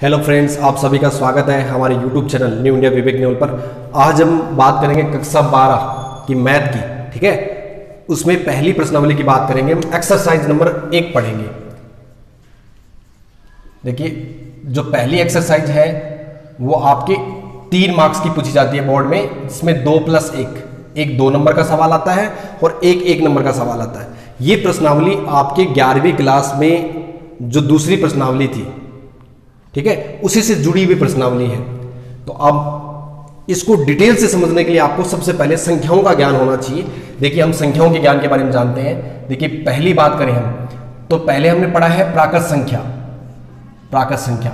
Hello friends, आप सभी का स्वागत है हमारे यूट्यूब चैनल न्यू इंडिया विवेक न्यूल पर। आज हम बात करेंगे कक्षा 12 की मैथ की। ठीक है, उसमें पहली प्रश्नावली की बात करेंगे। हम एक्सरसाइज नंबर 1 पढ़ेंगे। देखिए, जो पहली एक्सरसाइज है वो आपके 3 मार्क्स की पूछी जाती है बोर्ड में, जिसमें 2+1, एक 2 नंबर का सवाल आता है और एक 1 नंबर का सवाल आता है। ये प्रश्नावली आपके 11वीं क्लास में जो दूसरी प्रश्नावली थी, ठीक है, उसी से जुड़ी हुई प्रश्नावली है। तो अब इसको डिटेल से समझने के लिए आपको सबसे पहले संख्याओं का ज्ञान होना चाहिए। देखिए, हम संख्याओं के ज्ञान के बारे में जानते हैं। देखिए, पहली बात करें हम, तो पहले हमने पढ़ा है प्राकृत संख्या। प्राकृत संख्या,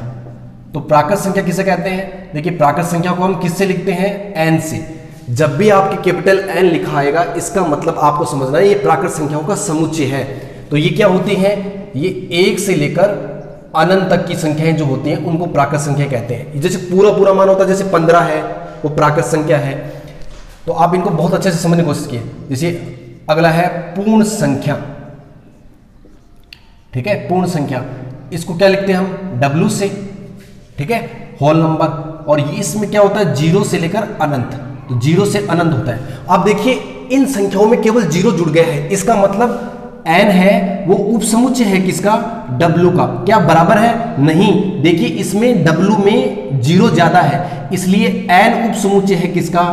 तो प्राकृत संख्या किसे कहते हैं? देखिए, प्राकृत संख्या को हम किससे लिखते हैं? n से। जब भी आपके कैपिटल N लिखा आएगा, इसका मतलब आपको समझना है ये प्राकृत संख्याओं का समुच्चय है। तो ये क्या होती है? ये 1 से लेकर अनंत तक की संख्याएं जो होती हैं उनको प्राकृत संख्या कहते हैं। जैसे पूरा मान होता है, जैसे 15 है, वो प्राकृत संख्या है। तो आप इनको बहुत अच्छे से समझने की कोशिश कीजिए। जैसे अगला है पूर्ण संख्या। ठीक है, पूर्ण संख्या, इसको क्या लिखते हैं हम? W से। ठीक है, होल नंबर। और ये इसमें क्या होता है? 0 से लेकर अनंत। तो 0 से अनंत होता है। अब देखिए, इन संख्याओं में केवल 0 जुड़ गया है। इसका मतलब n है वो उपसमुच्चय है किसका? W का। क्या बराबर है? नहीं। देखिए, इसमें W में 0 ज्यादा है, इसलिए n उपसमुच्चय है किसका?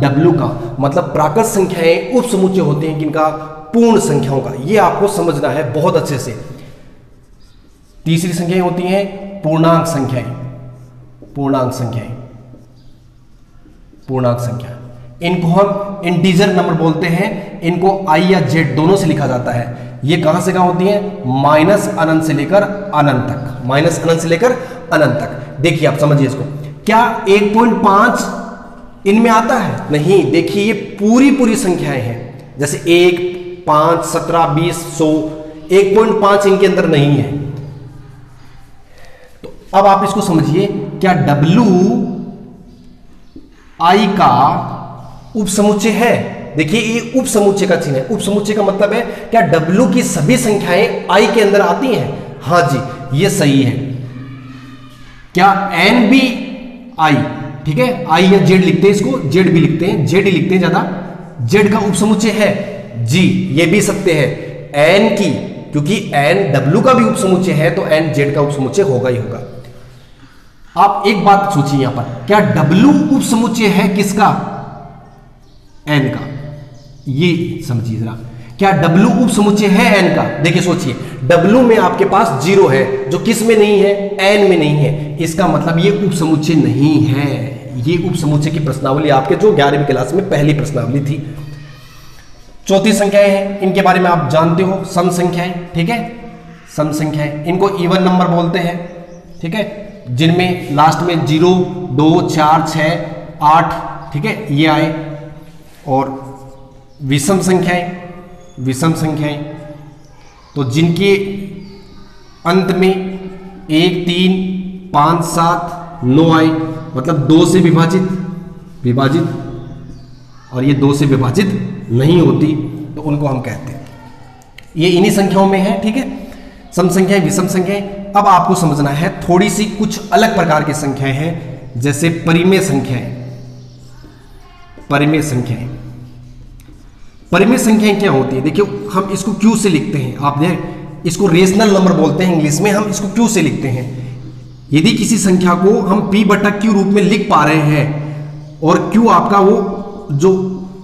W का। मतलब प्राकृत संख्याएं उपसमुच्चय होते हैं किनका? पूर्ण संख्याओं का। ये आपको समझना है बहुत अच्छे से। तीसरी संख्याएं होती हैं पूर्णांक संख्याएं। पूर्णांक संख्याएं, पूर्णांक संख्या, इनको हम इंटीजर नंबर बोलते हैं। इनको I या Z दोनों से लिखा जाता है। ये कहां से कहां होती है? माइनस अनंत से लेकर अनंत तक। माइनस अनंत से लेकर अनंत तक। देखिए, आप समझिए इसको। क्या 1.5 इनमें आता है? नहीं। देखिए, ये पूरी संख्याएं हैं। जैसे 1, 5, 17, 20, 100। 1.5 इनके अंदर नहीं है। तो अब आप इसको समझिए, क्या W I का उपसमुच्चय है? देखिए, ये उपसमुच्चय का चिन्ह है। उपसमुच्चय का मतलब है क्या W की सभी संख्याएं I के अंदर आती हैं? हाँ जी, ये सही है। क्या N भी I? ठीक है, I या Z लिखते हैं, इसको Z भी लिखते हैं, Z ही लिखते हैं ज्यादा। Z का उपसमुच्चय है? जी, ये भी सत्य है। N की, क्योंकि N W का भी उपसमुच्चय है, तो N Z का उपसमुच्चय होगा ही होगा। आप एक बात सोचिए यहां पर, क्या W उपसमुच्चय है किसका? N का। ये समझिए जरा, क्या W उपसमुच्चय है N का? देखिए, सोचिए, W में आपके पास 0 है, जो किस में नहीं है? N में नहीं है। इसका मतलब ये उपसमुच्चय नहीं है। ये उपसमुच्चय की प्रश्नावली आपके जो 11वीं क्लास में पहली प्रश्नावली थी। चौथी संख्याएं हैं, इनके बारे में आप जानते हो, सम संख्याएं। ठीक है, सम संख्याएं, इनको इवन नंबर बोलते हैं। ठीक है, जिनमें लास्ट में 0, 2, 4, 6, 8, ठीक है, ये आए। और विषम संख्याएं, विषम संख्याएं, तो जिनके अंत में 1, 3, 5, 7, 9 आए, मतलब 2 से विभाजित, और ये 2 से विभाजित नहीं होती, तो उनको हम कहते हैं। ये इन्हीं संख्याओं में है। ठीक है, सम संख्याएं, विषम संख्याएं। अब आपको समझना है थोड़ी सी कुछ अलग प्रकार की संख्याएं हैं, जैसे परिमेय संख्याएं। परिमेय संख्याएं, परिमेय संख्याएं क्या होती है? देखिए, हम इसको Q से लिखते हैं। आप देख, इसको रेशनल नंबर बोलते हैं इंग्लिश में, हम इसको Q से लिखते हैं। यदि किसी संख्या को हम P/Q रूप में लिख पा रहे हैं और Q आपका वो जो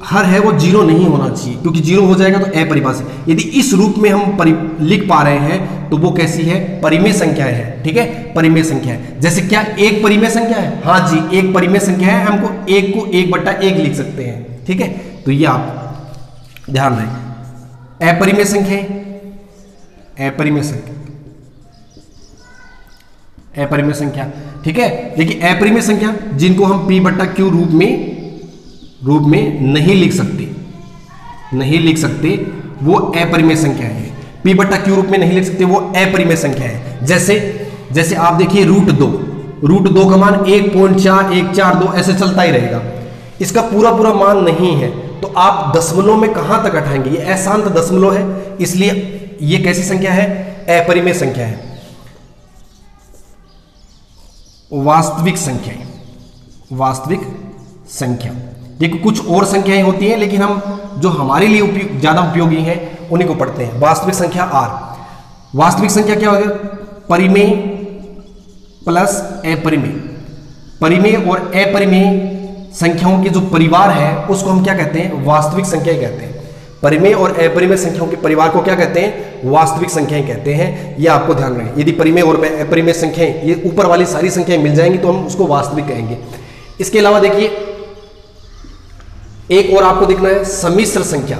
हर है वो 0 नहीं होना चाहिए, क्योंकि 0 हो जाएगा तो अपरिभाषित। यदि इस रूप में हम लिख पा रहे हैं तो वो कैसी है? परिमेय संख्या है। ठीक है, परिमेय संख्या है। जैसे क्या एक परिमेय संख्या है? हाँ जी, एक परिमेय संख्या है। हमको 1 को 1/1 लिख सकते हैं। ठीक है, तो ये आप ध्यान रखें। अपरिमेय संख्या, अपरिमेय संख्या, अपरिमेय संख्या। ठीक है, देखिए, अपरिमेय संख्या जिनको हम P/Q रूप में नहीं लिख सकते, वो अपरिमेय संख्या है। P/Q रूप में नहीं लिख सकते, वो अपरिमेय संख्या है। जैसे आप देखिए, √2 का मान 1.4142 ऐसे चलता ही रहेगा। इसका पूरा मान नहीं है, तो आप दशमलव में कहां तक हटाएंगे? ये अशांत दशमलव है, इसलिए ये कैसी संख्या है? अपरिमेय संख्या है। वास्तविक संख्याएं, वास्तविक संख्या। देखो कुछ और संख्याएं होती हैं, लेकिन हम जो हमारे लिए ज्यादा उपयोगी हैं उन्हीं को पढ़ते हैं। वास्तविक संख्या आर। वास्तविक संख्या क्या होगा? परिमेय प्लस अपरिमेय। परिमेय और अपरिमेय संख्याओं के जो परिवार है उसको हम क्या कहते हैं? वास्तविक संख्याएं कहते हैं। परिमेय और अपरिमेय संख्याओं के परिवार को क्या कहते हैं? वास्तविक संख्याएं कहते हैं। ये आपको ध्यान रखें। यदि परिमेय और अपरिमेय संख्याएं, ये ऊपर वाली सारी संख्याएं मिल जाएंगी तो हम उसको वास्तविक कहेंगे। इसके अलावा देखिए एक और आपको देखना है, सम्मिश्र संख्या।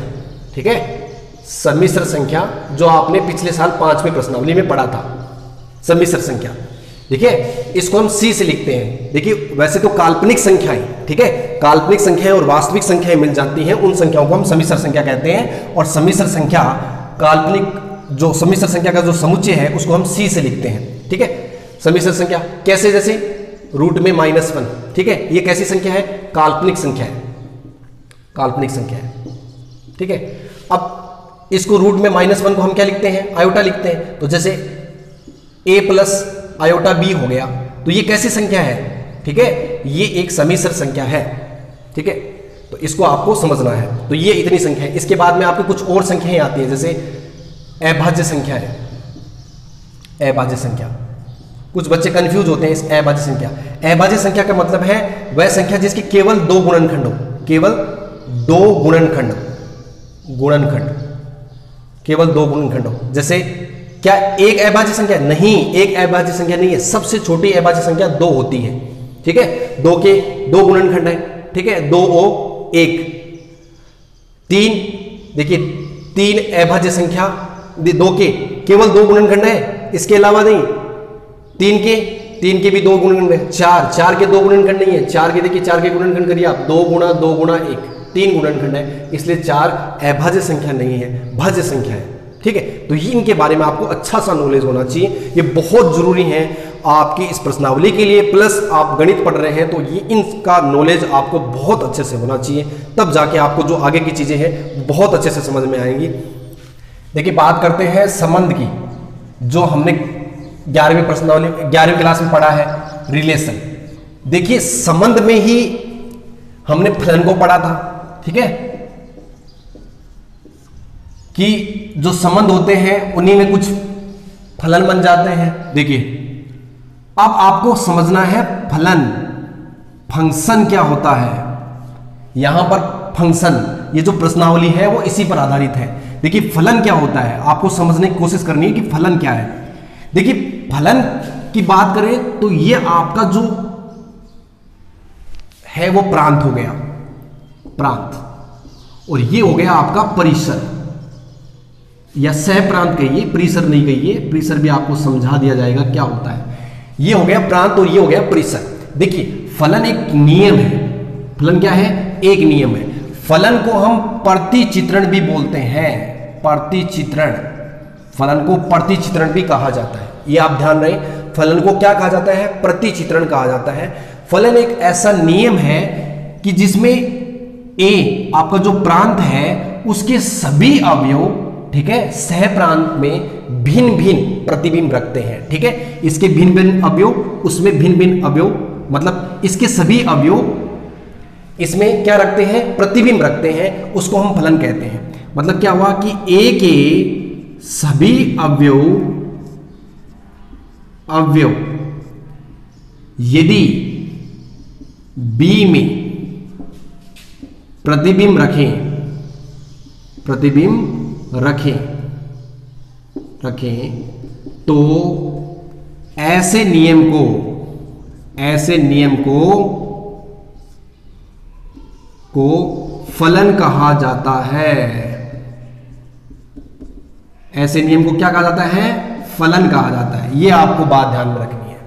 ठीक है, सम्मिश्र संख्या जो आपने पिछले साल 5वीं प्रश्नावली में पढ़ा था, सम्मिश्र संख्या। ठीक है, इसको हम सी से लिखते हैं। देखिए वैसे तो काल्पनिक संख्याएं, ठीक है, काल्पनिक संख्याएं और वास्तविक संख्याएं मिल जाती हैं, उन संख्याओं को हम सम्मिश्र संख्या कहते हैं। और सम्मिश्र संख्या, काल्पनिक जो सम्मिश्र संख्या का जो समुच्चय है उसको हम सी से लिखते हैं। ठीक है, सम्मिश्र संख्या कैसे? जैसे रूट में -1। ठीक है, ये कैसी संख्या है? काल्पनिक संख्या है, काल्पनिक संख्या है। ठीक है, अब इसको रूट में -1 को हम क्या लिखते हैं? आयोटा लिखते हैं। तो जैसे a प्लस आयोटा b हो गया, तो ये कैसी संख्या है? ठीक है, ये एक सम्मिश्र संख्या है। ठीक है, तो इसको आपको समझना है। तो ये इतनी संख्या है। इसके बाद में आपको कुछ और संख्याएं आती है, जैसे अभाज्य संख्या है, अभाज्य संख्या। कुछ बच्चे कंफ्यूज होते हैं इस अभाज्य संख्या। अभाज्य संख्या का मतलब है वह संख्या जिसके केवल 2 गुणनखंड हो, केवल 2 गुणनखंड, गुणनखंड, केवल 2 गुणनखंड हो। जैसे क्या एक अभाज्य संख्या? नहीं, एक अभाज्य संख्या नहीं है। सबसे छोटी अभाज्य संख्या 2 होती है। ठीक है, 2 के 2 गुणनखंड है। ठीक है, 2 और 1, 3। देखिए 3 अभाज्य संख्या 2 के केवल 2 गुणनखंड है, इसके अलावा नहीं। 3 के भी 2 गुणनखंड है। 4 के 2 गुणनखंड नहीं है। 4 के देखिए 4 के गुणनखंड करिए आप, 2 गुणा 2 गुणा 1, 3 गुणनखंड है, इसलिए 4 अभाज्य संख्या नहीं है, भाज्य संख्या है। ठीक है, तो ये इनके बारे में आपको अच्छा सा नॉलेज होना चाहिए। ये बहुत जरूरी है आपकी इस प्रश्नावली के लिए, प्लस आप गणित पढ़ रहे हैं तो ये इनका नॉलेज आपको बहुत अच्छे से होना चाहिए, तब जाके आपको जो आगे की चीजें हैं बहुत अच्छे से समझ में आएंगी। देखिए बात करते हैं संबंध की, जो हमने 11वीं प्रश्नावली 11वीं क्लास में पढ़ा है, रिलेशन। देखिए संबंध में ही हमने फलन को पढ़ा था। ठीक है, कि जो संबंध होते हैं उन्हीं में कुछ फलन बन जाते हैं। देखिए अब आपको समझना है फलन, फंक्शन क्या होता है। यहां पर फंक्शन, ये जो प्रश्नावली है वो इसी पर आधारित है। देखिए फलन क्या होता है, आपको समझने की कोशिश करनी है कि फलन क्या है। देखिए फलन की बात करें तो ये आपका जो है वो प्रांत हो गया, प्रांत, और ये हो गया आपका परिसर या सह प्रांत कहिए, परिसर नहीं कहिए, परिसर भी आपको समझा दिया जाएगा क्या होता है। ये हो गया प्रांत और ये हो गया परिसर। देखिए फलन एक नियम है, फलन क्या है? एक नियम है। फलन को हम प्रतिचित्रण भी बोलते हैं, प्रतिचित्रण, फलन को प्रतिचित्रण भी कहा जाता है। ये आप ध्यान रखें, फलन को क्या कहा जाता है? प्रतिचित्रण कहा जाता है। फलन एक ऐसा नियम है कि जिसमें ए आपका जो प्रांत है उसके सभी अवयव, ठीक है, सह प्रांत में भिन्न भिन्न प्रतिबिंब रखते हैं। ठीक है, इसके भिन्न भिन्न अवयव, उसमें भिन्न भिन्न अवयव, मतलब इसके सभी अवयव इसमें क्या रखते हैं? प्रतिबिंब रखते हैं, उसको हम फलन कहते हैं। मतलब क्या हुआ कि ए के सभी अवयव यदि बी में प्रतिबिंब रखें तो ऐसे नियम को फलन कहा जाता है। ऐसे नियम को क्या कहा जाता है? फलन कहा जाता है। ये आपको बात ध्यान में रखनी है,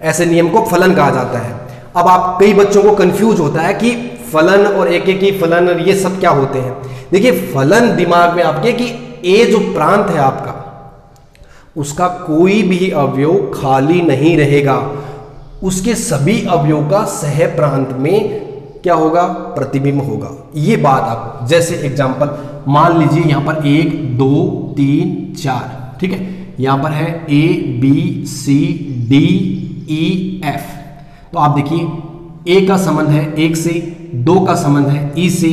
ऐसे नियम को फलन कहा जाता है। अब आप कई बच्चों को कंफ्यूज होता है कि फलन और एक ही फलन और ये सब क्या होते हैं। देखिए फलन दिमाग में आपके कि ए जो प्रांत है आपका, उसका कोई भी अवयव खाली नहीं रहेगा, उसके सभी अवयव का सह प्रांत में क्या होगा? प्रतिबिंब होगा। ये बात आपको, जैसे एग्जांपल मान लीजिए यहां पर 1 2 3 4, ठीक है, यहां पर है A B C D E F. तो आप देखिए ए का संबंध है 1 से, 2 का संबंध है ई से,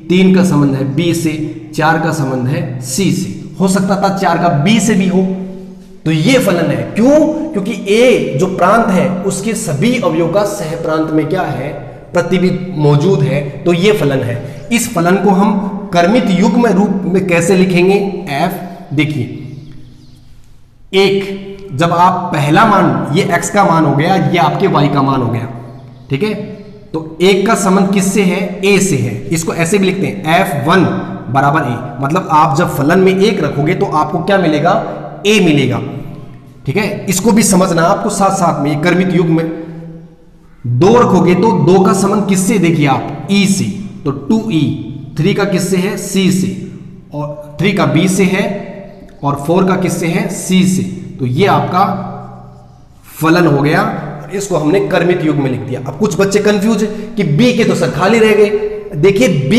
3 का संबंध है बी से, 4 का संबंध है सी से। हो सकता था 4 का बी से भी हो। तो ये फलन है। क्यों? क्योंकि ए जो प्रांत है उसके सभी अवयवों का सह प्रांत में क्या है, प्रतिबिंब मौजूद है। तो ये फलन है। इस फलन को हम कर्मित युग्म रूप में कैसे लिखेंगे? एफ। देखिए, एक जब आप पहला मान, ये x का मान हो गया, ये आपके y का मान हो गया, ठीक है। तो एक का संबंध किससे है? a से है। इसको ऐसे भी लिखते हैं f1 बराबर a। मतलब आप जब फलन में 1 रखोगे तो आपको क्या मिलेगा? a मिलेगा, ठीक है। इसको भी समझना आपको साथ साथ में। कर्मित युग्म में 2 रखोगे तो 2 का संबंध किससे? देखिए आप e से, तो 2e। 3 का किससे है? c से, और 3 का b से है, और 4 का किससे है? c से। तो ये आपका फलन हो गया। इसको हमने कर्मित युग्म में लिख दिया। अब कुछ बच्चे कंफ्यूज है कि b के तो सर खाली रह गए। देखिए b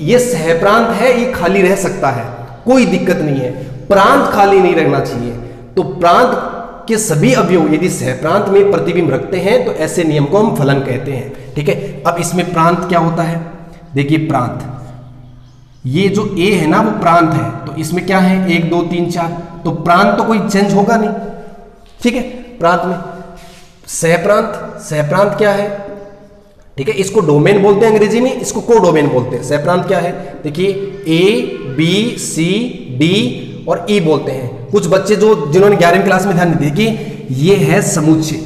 ये सहप्रांत है, ये खाली रह सकता है, कोई दिक्कत नहीं है। प्रांत खाली नहीं रहना चाहिए। तो प्रांत के सभी अवयव यदि सहप्रांत में प्रतिबिंब रखते हैं तो ऐसे नियम को हम फलन कहते हैं, ठीक है। अब इसमें प्रांत क्या होता है? देखिए प्रांत, ये जो a है ना वो प्रांत है। तो इसमें क्या है? 1 2 3 4। तो प्रांत तो कोई चेंज होगा नहीं, ठीक है। प्रांत में सहप्रांत, सहप्रांत क्या है? ठीक है, इसको डोमेन बोलते हैं अंग्रेजी में, इसको कोडोमेन बोलते हैं। सहप्रांत क्या है? देखिए a b c d और e बोलते हैं। कुछ बच्चे जो जिन्होंने 11वीं क्लास में ध्यान दिया कि ये है समुच्चय,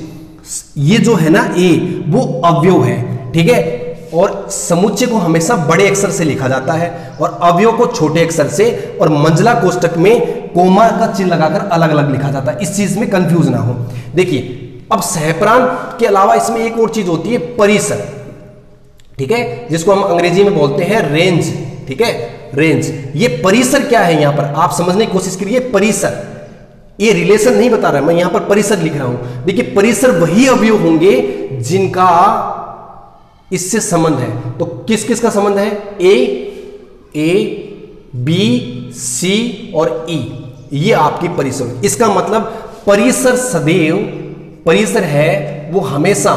ये जो है ना a वो अवयव है, ठीक है। और समुच्चय को हमेशा बड़े अक्षर से लिखा जाता है और अवयव को छोटे अक्षर से, और मंझला कोष्ठक में कोमा का चिन्ह लगाकर अलग अलग लिखा जाता है। इस चीज में कंफ्यूज ना हो। देखिए अब सहप्रांत के अलावा इसमें एक और चीज होती है, परिसर, ठीक है, जिसको हम अंग्रेजी में बोलते हैं रेंज, ठीक है, रेंज। ये परिसर क्या है? यहां पर आप समझने की कोशिश करिए। परिसर, ये रिलेशन नहीं बता रहा, मैं यहां पर परिसर लिख रहा हूं। देखिए परिसर वही अवयव होंगे जिनका इससे संबंध है। तो किस किस का संबंध है? ए बी सी और ई, ये आपकी परिसर। इसका मतलब परिसर सदैव, परिसर है वो हमेशा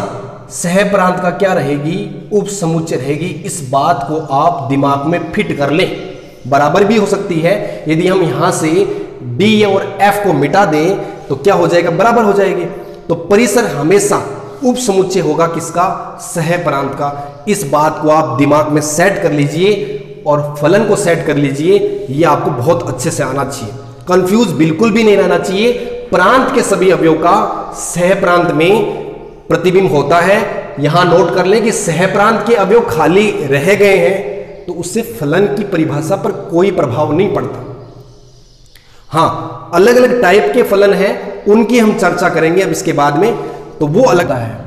सहप्रांत का क्या रहेगी? उप समुच्चय रहेगी। इस बात को आप दिमाग में फिट कर लें। बराबर भी हो सकती है, यदि हम यहां से d और f को मिटा दें तो क्या हो जाएगा? बराबर हो जाएगी। तो परिसर हमेशा उप समुच्चय होगा किसका? सहप्रांत का। इस बात को आप दिमाग में सेट कर लीजिए और फलन को सेट कर लीजिए। ये आपको बहुत अच्छे से आना चाहिए, कंफ्यूज बिल्कुल भी नहीं रहना चाहिए। प्रांत के सभी अवयव का सहप्रांत में प्रतिबिंब होता है। यहां नोट कर लें कि सहप्रांत के अवयव खाली रह गए हैं तो उससे फलन की परिभाषा पर कोई प्रभाव नहीं पड़ता। हां, अलग अलग टाइप के फलन हैं, उनकी हम चर्चा करेंगे अब इसके बाद में, तो वो अलग है।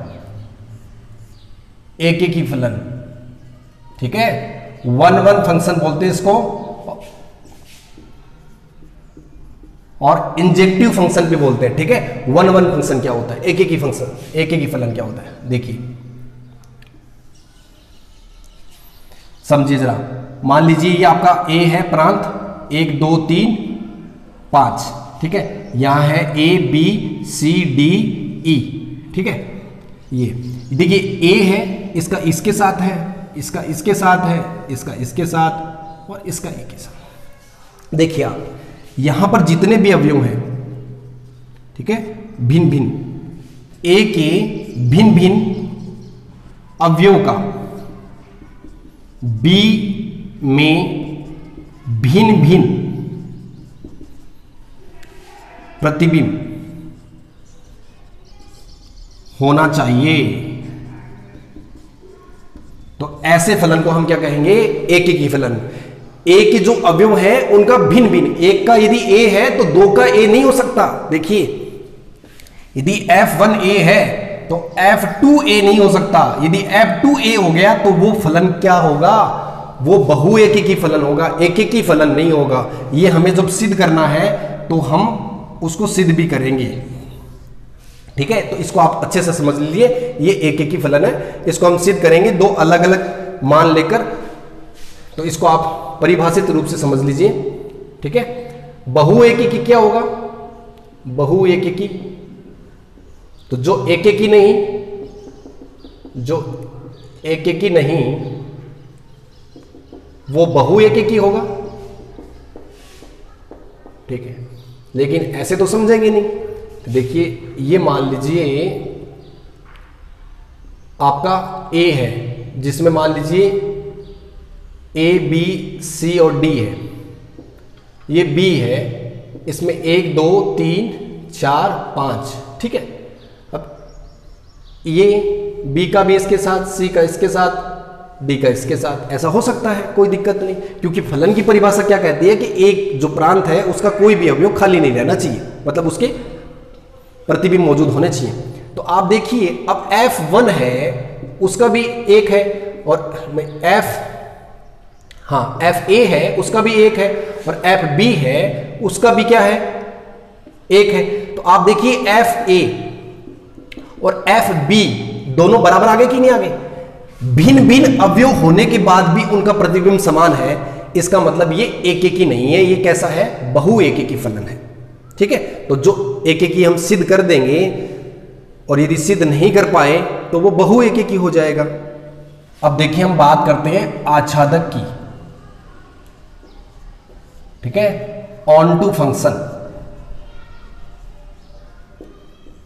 एक ही फलन, ठीक है, 1-1 फंक्शन बोलते हैं इसको, और इंजेक्टिव फंक्शन भी बोलते हैं, ठीक है। 1-1 फंक्शन क्या होता है? एक ही फंक्शन, एक ही फलन क्या होता है? देखिए समझिए जरा। मान लीजिए ये आपका a है प्रांत, 1 2 3 5, ठीक है। यहां है a b c d e, ठीक है। ये देखिए a है, इसका इसके साथ है, इसका इसके साथ है, इसका इसके साथ, और इसका ए के साथ। देखिए आप यहां पर जितने भी अवयव हैं, ठीक है, भिन्न भिन्न a के भिन्न भिन्न अवयव का b में भिन्न भिन्न प्रतिबिंब होना चाहिए। तो ऐसे फलन को हम क्या कहेंगे? एक ही फलन। ए के जो अवयव है उनका भिन्न भिन्न, एक का यदि ए है तो 2 का ए नहीं हो सकता। देखिए यदि f1a है तो f2a नहीं हो सकता। यदि f2a हो गया तो वो फलन क्या होगा? वो बहुएकी फलन होगा, एकेकी फलन नहीं होगा। ये हमें जब सिद्ध करना है तो हम उसको सिद्ध भी करेंगे, ठीक है। तो इसको आप अच्छे से समझ लीजिए, ये एकेकी फलन है, इसको हम सिद्ध करेंगे 2 अलग अलग मान लेकर। तो इसको आप परिभाषित रूप से समझ लीजिए, ठीक है। बहुएकी क्या होगा? बहुएकी तो जो एक ही नहीं, जो एक ही नहीं वो बहु एक ही होगा। ठीक है, लेकिन ऐसे तो समझेंगे नहीं। तो देखिए ये मान लीजिए आपका ए है, जिसमें मान लीजिए ए बी सी और डी है, ये बी है, इसमें 1 2 3 4 5। ठीक है, अब ये बी का भी इसके साथ, सी का इसके साथ, डी का इसके साथ, ऐसा हो सकता है, कोई दिक्कत नहीं। क्योंकि फलन की परिभाषा क्या कहती है कि एक जो प्रांत है उसका कोई भी अवयव खाली नहीं रहना चाहिए, मतलब उसके प्रतिबिंब मौजूद होने चाहिए। तो आप देखिए अब F1 है उसका भी एक है, और FA है उसका भी एक है, और FB है उसका भी क्या है, एक है। तो आप देखिए FA और FB दोनों बराबर आगे कि नहीं आगे? भिन्न भिन्न अवयव होने के बाद भी उनका प्रतिबिंब समान है, इसका मतलब ये एक ही नहीं है, ये कैसा है, बहु एक ही फलन है। ठीक है, तो जो एक ही हम सिद्ध कर देंगे, और यदि सिद्ध नहीं कर पाए तो वो बहु एक ही हो जाएगा। अब देखिए हम बात करते हैं आच्छादक की। ठीक है, ऑन टू फंक्शन।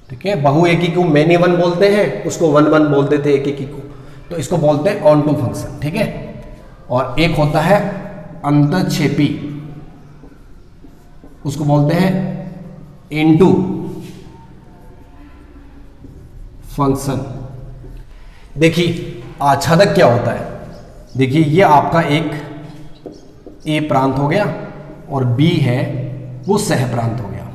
ठीक है, बहु एक को मैनी वन बोलते हैं, उसको वन वन बोलते थे एक को, तो इसको बोलते हैं ऑन टू फंक्शन। ठीक है, और एक होता है अंतःक्षेपी, उसको बोलते हैं इनटू फंक्शन। देखिए आच्छादक क्या होता है, देखिए ये आपका एक ए प्रांत हो गया और बी है वो सह प्रांत हो गया।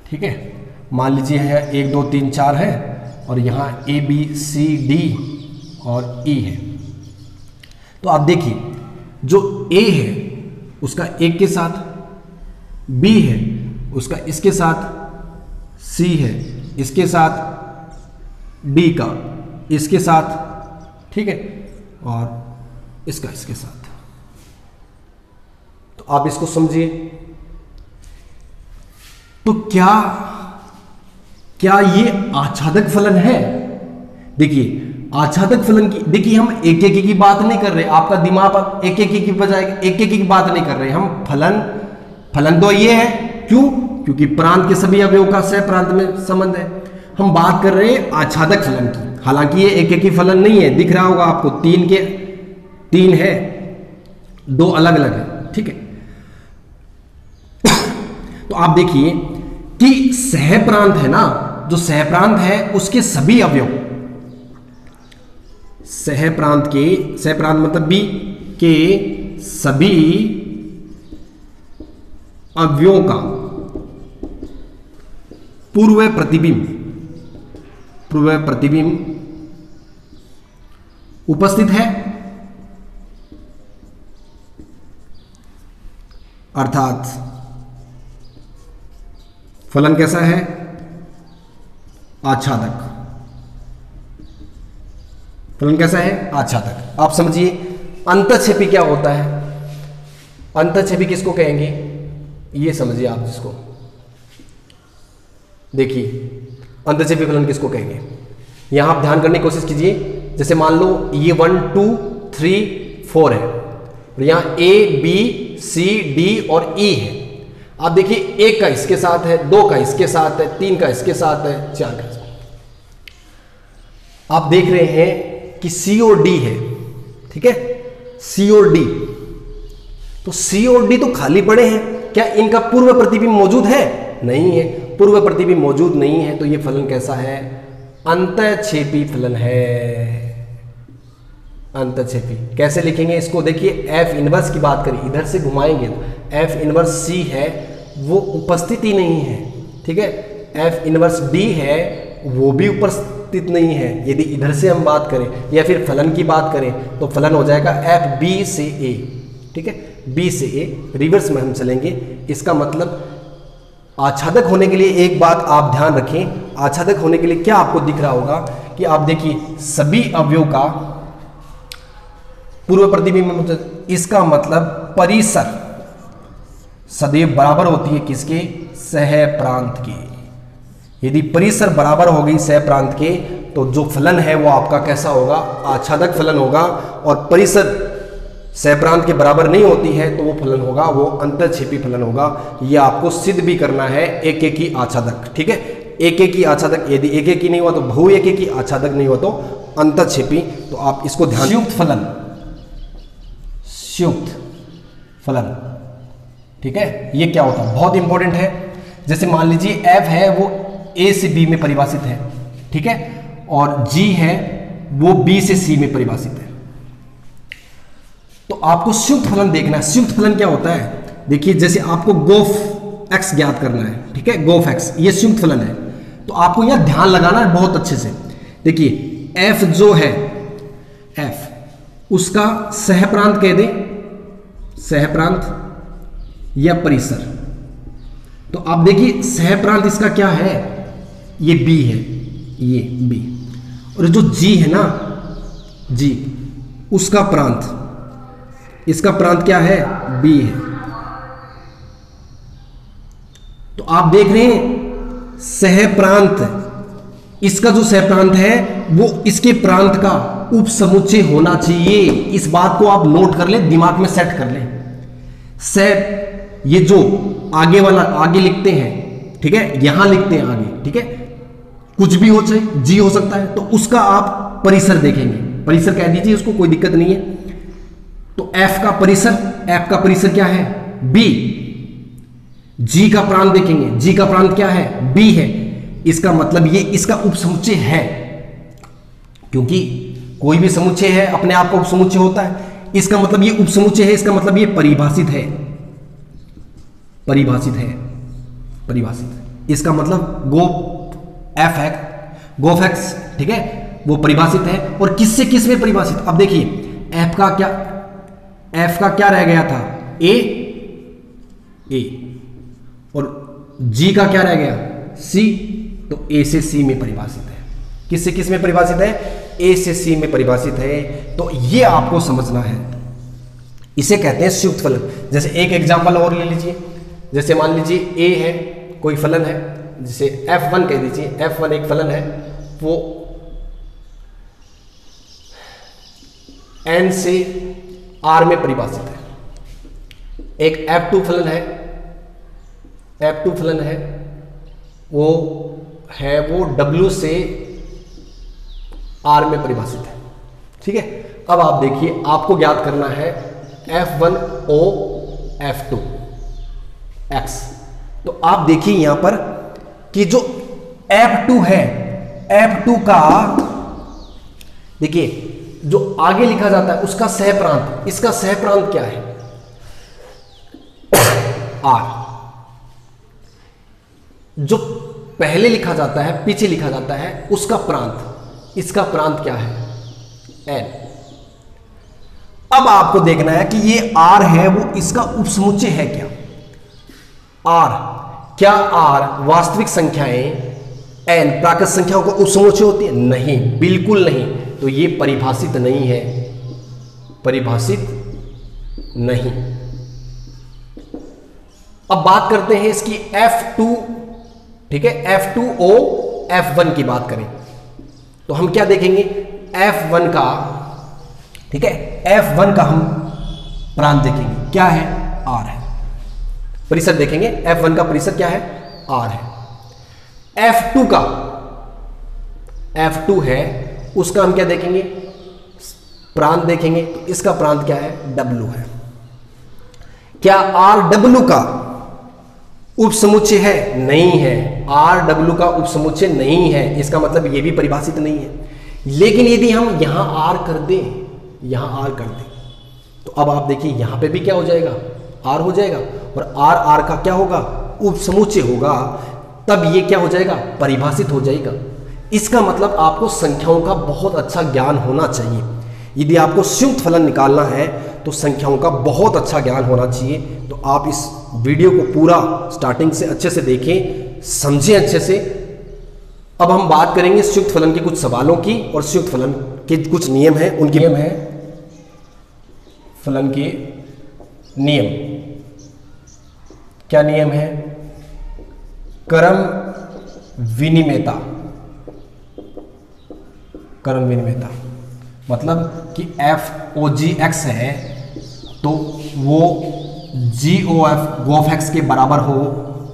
ठीक है, मान लीजिए है 1 2 3 4 है, और यहाँ ए बी सी डी और ई है। तो आप देखिए जो ए है उसका एक के साथ, बी है उसका इसके साथ, सी है इसके साथ, डी का इसके साथ, ठीक है, और इसका इसके साथ। तो आप इसको समझिए, तो क्या ये आच्छादक फलन है? देखिए आच्छादक फलन की, देखिए हम एक की बात नहीं कर रहे, आपका दिमाग एक की बजाय एक की बात नहीं कर रहे, हम फलन तो ये है, क्यों? क्योंकि प्रांत के सभी अवयवों का सह प्रांत में संबंध है। हम बात कर रहे हैं आच्छादक फलन की, हालांकि ये एक ही फलन नहीं है, दिख रहा होगा आपको, 3 है, 2 अलग अलग है। ठीक है, तो आप देखिए कि सह प्रांत है ना, जो सह प्रांत है उसके सभी अवयव, सह प्रांत मतलब बी के सभी अवयवों का पूर्व प्रतिबिंब उपस्थित है, अर्थात फलन कैसा है, आच्छादक। फलन कैसा है, आच्छादक। आप समझिए अंतःक्षेपी क्या होता है, अंतःक्षेपी किसको कहेंगे, ये समझिए आप जिसको, देखिए अंतःक्षेपी फलन किसको कहेंगे। यहां आप ध्यान करने की कोशिश कीजिए, जैसे मान लो ये 1 2 3 4 है, और यहां ए बी सी डी और ई है। आप देखिए 1 का इसके साथ है, 2 का इसके साथ है, 3 का इसके साथ है, 4 का। आप देख रहे हैं कि सी और डी है, ठीक है, सी और डी, तो सी और डी तो खाली पड़े हैं, क्या इनका पूर्व प्रतिबिंब मौजूद है? नहीं है, पूर्व प्रतिबिंब मौजूद नहीं है, तो ये फलन कैसा है, अंतःक्षेपी फलन है। अंतःक्षेपी कैसे लिखेंगे इसको, देखिए एफ इनवर्स की बात करें, इधर से घुमाएंगे तो एफ इनवर्स सी है वो उपस्थित ही नहीं है, ठीक है, एफ इनवर्स डी है वो भी उपस्थित नहीं है। यदि इधर से हम बात करें या फिर फलन की बात करें तो फलन हो जाएगा एफ बी से ए, ठीक है, बी से ए, रिवर्स में हम चलेंगे। इसका मतलब आच्छादक होने के लिए एक बात आप ध्यान रखें, आच्छादक होने के लिए क्या आपको दिख रहा होगा कि आप देखिए सभी अवयव का पूर्व प्रतिबिंब, इसका मतलब परिसर सदैव बराबर होती है किसके, सह प्रांत की। यदि परिसर बराबर होगी सह प्रांत के तो जो फलन है वो आपका कैसा होगा, आच्छादक फलन होगा। और परिसर सह प्रांत के बराबर नहीं होती है तो वो फलन होगा, वो अंतरछेपी फलन होगा। ये आपको सिद्ध भी करना है एक एक की आच्छादक, ठीक है। एक एक की आच्छादक, यदि एक एक की नहीं हुआ तो बहु एक की आच्छादक नहीं हुआ तो अंतरछेपी। तो आप इसको ध्यान, संयुक्त फलन, संयुक्त फलन, ठीक है। ये क्या होता है, बहुत इंपॉर्टेंट है। जैसे मान लीजिए f है वो a से b में परिभाषित है, ठीक है, और g है वो b से c में परिभाषित है। तो आपको संयुक्त फलन देखना है। संयुक्त फलन क्या होता है, देखिए जैसे आपको गोफ x ज्ञात करना है, ठीक है, गोफ x ये संयुक्त फलन है। तो आपको यहां ध्यान लगाना है बहुत अच्छे से। देखिए f जो है, f उसका सह प्रांत कह दें, सह प्रांत या परिसर। तो आप देखिए सह प्रांत इसका क्या है, ये b है, ये b। और जो g है ना, g उसका प्रांत, इसका प्रांत क्या है, b है। तो आप देख रहे हैं सह प्रांत, इसका जो सह प्रांत है वो इसके प्रांत का उपसमुच्चय होना चाहिए। इस बात को आप नोट कर लें, दिमाग में सेट कर लें। सह, ये जो आगे वाला आगे लिखते हैं, ठीक है, यहां लिखते हैं आगे, ठीक है, कुछ भी हो चाहे जी हो सकता है, तो उसका आप परिसर देखेंगे, परिसर कह दीजिए उसको, कोई दिक्कत नहीं है। तो f का परिसर, f का परिसर क्या है, b। g का प्रांत देखेंगे, g का प्रांत क्या है, b है। इसका मतलब ये इसका उपसमुच्चय है, क्योंकि कोई भी समुच्चय है अपने आप का उपसमुच्चय होता है। इसका मतलब ये उपसमुच्चय है, इसका मतलब ये परिभाषित है, परिभाषित है, परिभाषित। इसका मतलब गोफ f है, गोफ x, ठीक है, वो परिभाषित है। और किससे किस में परिभाषित, अब देखिए f का क्या रह गया था, a, और g का क्या रह गया, c। तो a से c में परिभाषित है। किससे किस में परिभाषित है, a से c में परिभाषित है। तो ये आपको समझना है, इसे कहते हैं संयुक्त फलन। जैसे एक एग्जांपल और ले लीजिए, जैसे मान लीजिए a है, कोई फलन है, जिसे f1 कह दीजिए, f1 एक फलन है, वो n से r में परिभाषित है। एक f2 फलन है, f2 फलन है, वो w से r में परिभाषित है, ठीक है। अब आप देखिए, आपको ज्ञात करना है f1 o f2 x। तो आप देखिए यहां पर कि जो f2 है, f2 का देखिए जो आगे लिखा जाता है उसका सह प्रांत, इसका सह प्रांत क्या है, r। जो पहले लिखा जाता है, पीछे लिखा जाता है, उसका प्रांत, इसका प्रांत क्या है, n। अब आपको देखना है कि ये r है वो इसका उपसमुच्चय है क्या, r। क्या r वास्तविक संख्याएं n प्राकृत संख्याओं का उपसमुच्चय होती है, नहीं, बिल्कुल नहीं। तो ये परिभाषित नहीं है, परिभाषित नहीं। अब बात करते हैं इसकी f2, ठीक है, f2o f1 की बात करें तो हम क्या देखेंगे, f1 का, ठीक है, f1 का हम प्रांत देखेंगे, क्या है, r है। परिसर देखेंगे, f1 का परिसर क्या है, r है। f2 का, f2 है, उसका हम क्या देखेंगे, प्रांत देखेंगे। तो इसका प्रांत क्या है, w है। क्या rw का उपसमुच्चय है, नहीं है, rw का उपसमुच्चय नहीं है। इसका मतलब ये भी परिभाषित नहीं है। लेकिन यदि हम यहां r कर दें, यहां r कर दें, तो अब आप देखिए यहां पे भी क्या हो जाएगा, r हो जाएगा, और r का क्या होगा, उपसमुच्चय होगा। तब ये क्या हो जाएगा, परिभाषित हो जाएगा। इसका मतलब आपको संख्याओं का बहुत अच्छा ज्ञान होना चाहिए। यदि आपको संयुक्त फलन निकालना है तो संख्याओं का बहुत अच्छा ज्ञान होना चाहिए। तो आप इस वीडियो को पूरा स्टार्टिंग से अच्छे से देखें, समझें अच्छे से। अब हम बात करेंगे संयुक्त फलन के कुछ सवालों की, और संयुक्त फलन के कुछ नियम हैं, उनके नियम है, फलन के नियम। क्या नियम है, क्रम विनिमेयता, क्रम विनिमेयता मतलब कि FOGX है तो वो GOF के बराबर हो,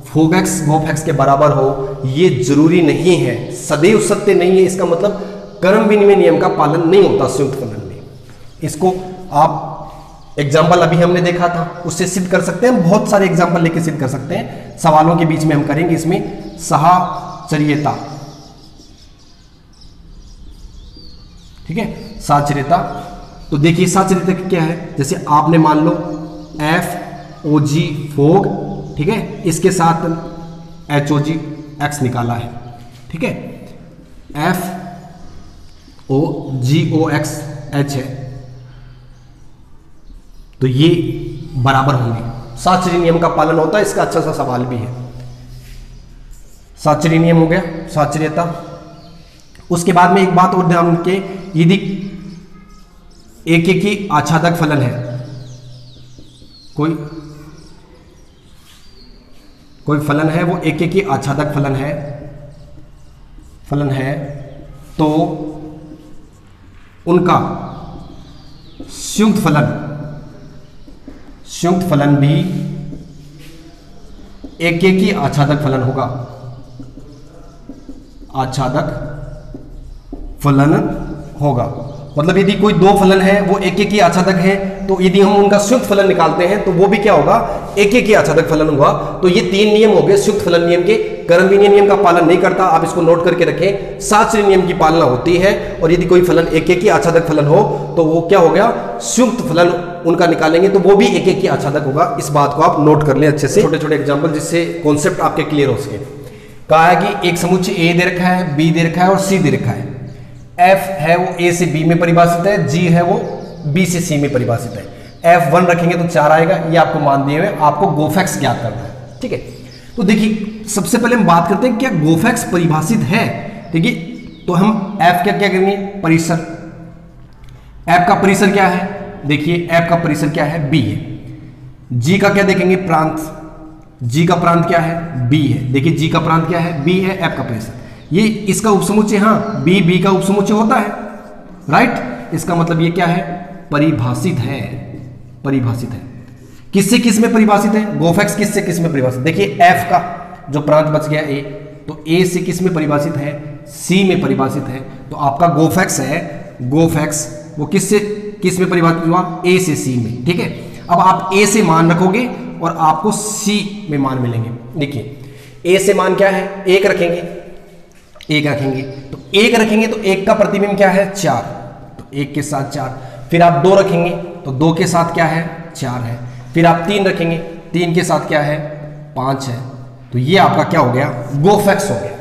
FOGX के बराबर हो, ये जरूरी नहीं है, सदैव सत्य नहीं है। इसका मतलब क्रम विनिमय नियम का पालन नहीं होता संयुक्त फलन में। इसको आप एग्जाम्पल अभी हमने देखा था उससे सिद्ध कर सकते हैं, बहुत सारे एग्जाम्पल लेके सिद्ध कर सकते हैं, सवालों के बीच में हम करेंगे। इसमें साहचर्यता, ठीक है, साहचर्यता। तो देखिए साहचर्यता क्या है, जैसे आपने मान लो FOG फोग, ठीक है, इसके साथ HOGX निकाला है, ठीक है, FOGOX H है, तो ये बराबर होंगे। साहचर्य नियम का पालन होता है, इसका अच्छा सा सवाल भी है। साहचर्य नियम हो गया, साहचर्यता। उसके बाद में एक बात और ध्यान के, यदि एक ही आच्छादक फलन है, कोई फलन है वो एक ही आच्छादक फलन है तो उनका संयुक्त फलन भी एक ही आच्छादक फलन होगा, आच्छादक फलन होगा। मतलब यदि कोई दो फलन है वो एक ही आच्छादक है, तो यदि हम उनका संयुक्त फलन निकालते हैं तो वो भी क्या होगा, एक ही आच्छादक फलन होगा। तो ये तीन नियम हो गए संयुक्त फलन नियम के। क्रम विनिमय नियम का पालन नहीं करता, आप इसको नोट करके रखें। साहचर्य नियम की पालना होती है, और यदि कोई फलन एक ही आच्छादक फलन हो तो वो क्या हो गया, संयुक्त फलन उनका निकालेंगे तो वो भी एक ही आच्छादक होगा। इस बात को आप नोट कर लें अच्छे से, छोटे छोटे एग्जाम्पल, जिससे कॉन्सेप्ट आपके क्लियर हो सके। कहा है कि एक समुच्चय ए दे रखा है, बी दे रखा है और सी दे रखा है। F है वो A से B में परिभाषित है, G है वो B से C में परिभाषित है। F1 रखेंगे तो 4 आएगा, ये आपको मान दिए हुए, आपको GOF ज्ञात करना है, ठीक है। तो देखिए सबसे पहले हम बात करते हैं क्या GOF परिभाषित है, ठीक है। तो हम F क्या करेंगे, परिसर। F का परिसर क्या है, देखिए F का परिसर क्या है, B है। G का क्या देखेंगे, प्रांत। G का प्रांत क्या है, B है। देखिए G का प्रांत क्या है, B है। F का परिसर, ये इसका उपसमुच्चय, हाँ B का उपसमुच्चय होता है, राइट। इसका मतलब ये क्या है, परिभाषित है, परिभाषित है। किससे किस में परिभाषित है, GOF किससे किस में परिभाषित। देखिए F का जो प्रांत बच गया A, तो A से किस में परिभाषित है, C में परिभाषित है। तो आपका GOF है, GOF वो किससे किस में परिभाषित हुआ, A से C में, ठीक है। अब आप A से मान रखोगे और आपको C में मान मिलेंगे। देखिए A से मान क्या है, 1 रखेंगे, 1 रखेंगे, तो 1 रखेंगे तो 1 का प्रतिबिंब क्या है, 4, तो 1 के साथ 4। फिर आप 2 रखेंगे तो 2 के साथ क्या है, 4 है। फिर आप 3 रखेंगे, 3 के साथ क्या है, 5 है। तो ये आपका क्या हो गया, GOF हो गया,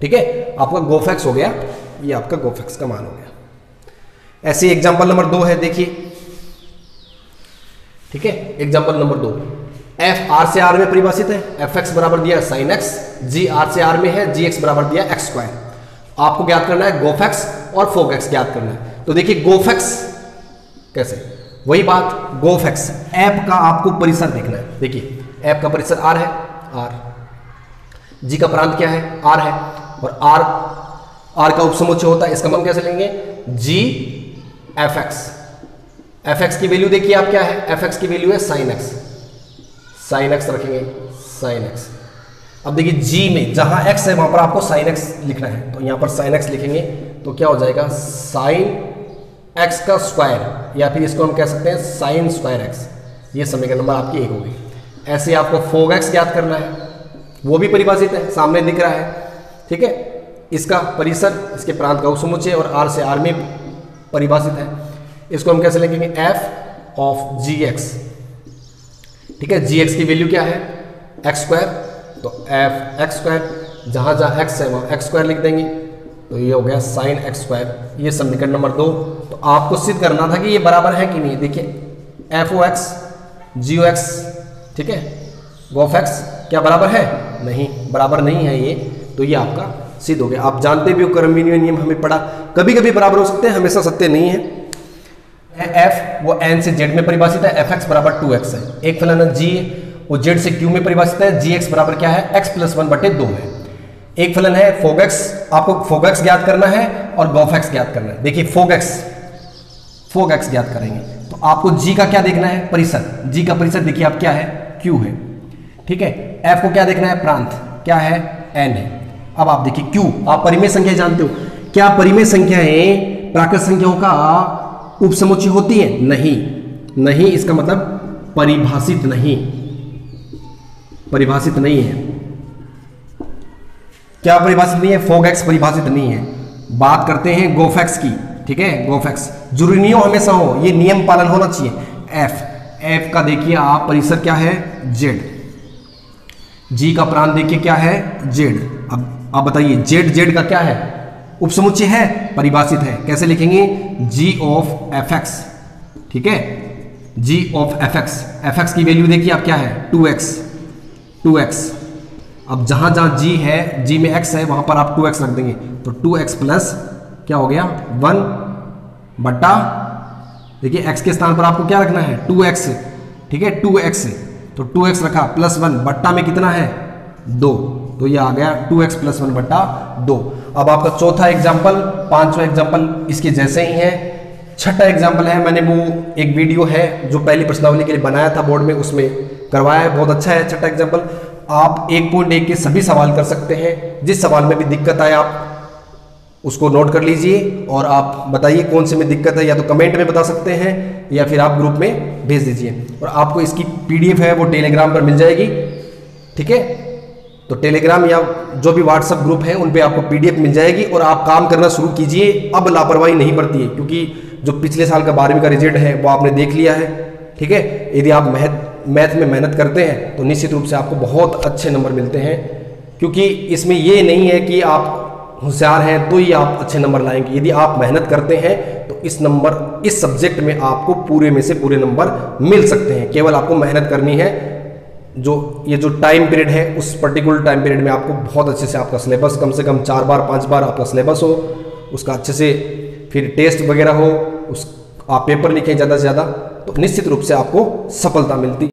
ठीक है। आपका GOF हो गया, ये आपका GOF का मान हो गया। ऐसे एग्जाम्पल नंबर 2 है, देखिए, ठीक है। एग्जाम्पल नंबर 2, F R से R में परिभाषित है, Fx बराबर दिया sin x, G R से R में है, Gx बराबर दिया x स्क्वायर। आपको ज्ञात करना है GOF और FOG ज्ञात करना है। तो देखिए GOF कैसे, वही बात, GOF F का आपको परिसर देखना है। देखिए F का परिसर R है, R, G का प्रांत क्या है, R है, और R का उपसमुच्चय होता है। इसका हम कैसे लेंगे, G Fx। Fx की वैल्यू देखिए आप क्या है, Fx की वैल्यू है sin x, sin x रखेंगे, sin x। अब देखिए G में जहां x है वहां पर आपको sin x लिखना है, तो यहां पर sin x लिखेंगे तो क्या हो जाएगा, sin x का स्क्वायर, या फिर इसको हम कह सकते हैं sin स्क्वायर x। ये समीकरण नंबर आपकी 1 होगी। ऐसे आपको FOG ज्ञात करना है, वो भी परिभाषित है, सामने दिख रहा है, ठीक है। इसका परिसर, इसके प्रांत का उपसमुच्चय और R से R में परिभाषित है। इसको हम कैसे लिखेंगे, F of Gx, ठीक है। Gx की वैल्यू क्या है, x स्क्वायर, तो F x स्क्वायर, जहां जहां x है वहां x स्क्वायर लिख देंगे, तो ये हो गया sin x स्क्वायर। ये समीकरण नंबर 2। तो आपको सिद्ध करना था कि ये बराबर है कि नहीं। देखिए FOX GOX, ठीक है, GOF क्या बराबर है, नहीं, बराबर नहीं है ये, तो ये आपका सिद्ध हो गया। आप जानते भी हो क्रम विनिमय नियम हमें पढ़ा, कभी कभी बराबर हो सकते हैं, हमेशा सत्य नहीं है। F वो n से z में परिभाषित है, Fx बराबर 2x है। एक फलन G वो z से q में परिभाषित है, Gx बराबर क्या है, x + 1/2 है। एक फलन है फोगेक्स, आपको फोगेक्स ज्ञात करना है और गोफेक्स ज्ञात करना है। देखिए फोगेक्स ज्ञात करेंगे तो आपको जी का क्या देखना है, परिसर। जी का परिसर देखिए आप क्या है, क्यू है, ठीक है। एफ को क्या देखना है, प्रांत, क्या है, एन है। अब आप देखिए क्यू, आप परिमेय संख्या जानते हो, क्या परिमेय संख्याएं प्राकृत संख्याओं का उपसमुच्चय होती है? नहीं, इसका मतलब परिभाषित नहीं है। क्या परिभाषित नहीं है? फोगेक्स परिभाषित नहीं है। बात करते हैं गोफेक्स की, ठीक है। गोफेक्स जरूरी नहीं हो हमेशा हो, ये नियम पालन होना चाहिए। एफ का देखिए आप परिसर क्या है, जेड। जी का प्रांत देखिए क्या है, जेड। अब आप बताइए जेड का क्या है, उपसमुच्चय है, परिभाषित है। कैसे लिखेंगे, जी ऑफ एफ एक्स, ठीक है। जी ऑफ एफ एक्स की वैल्यू देखिए आप क्या है, 2x। अब जहां जहां जी है, जी में x है, वहां पर आप 2x रख देंगे तो 2x प्लस क्या हो गया, 1 बट्टा, देखिए x के स्थान पर आपको क्या रखना है, 2x, ठीक है। 2x तो 2x रखा प्लस 1 बट्टा में कितना है, 2, तो ये आ गया 2x प्लस 1 बट्टा 2। अब आपका चौथा एग्जाम्पल, पांचवा एग्जाम्पल इसके जैसे ही है। छठा एग्जाम्पल है, मैंने वो एक वीडियो है जो पहली प्रश्नावली के लिए बनाया था बोर्ड में, उसमें करवाया है, बहुत अच्छा है। छठा एग्जाम्पल आप 1.1 के सभी सवाल कर सकते हैं। जिस सवाल में भी दिक्कत आए आप उसको नोट कर लीजिए और आप बताइए कौन से में दिक्कत है, या तो कमेंट में बता सकते हैं या फिर आप ग्रुप में भेज दीजिए। और आपको इसकी PDF है वो टेलीग्राम पर मिल जाएगी, ठीक है। तो टेलीग्राम या जो भी व्हाट्सएप ग्रुप है उन पे आपको PDF मिल जाएगी और आप काम करना शुरू कीजिए। अब लापरवाही नहीं बरती है, क्योंकि जो पिछले साल का 12वीं का रिजल्ट है वो आपने देख लिया है, ठीक है। यदि आप मैथ में मेहनत करते हैं तो निश्चित रूप से आपको बहुत अच्छे नंबर मिलते हैं, क्योंकि इसमें ये नहीं है कि आप होशियार हैं तो ही आप अच्छे नंबर लाएंगे। यदि आप मेहनत करते हैं तो इस सब्जेक्ट में आपको पूरे में से पूरे नंबर मिल सकते हैं। केवल आपको मेहनत करनी है। ये जो टाइम पीरियड है, उस पर्टिकुलर टाइम पीरियड में आपको बहुत अच्छे से आपका सिलेबस, कम से कम 4 बार 5 बार आपका सिलेबस हो, उसका अच्छे से फिर टेस्ट वगैरह हो, आप पेपर लिखें ज़्यादा से ज़्यादा, तो निश्चित रूप से आपको सफलता मिलती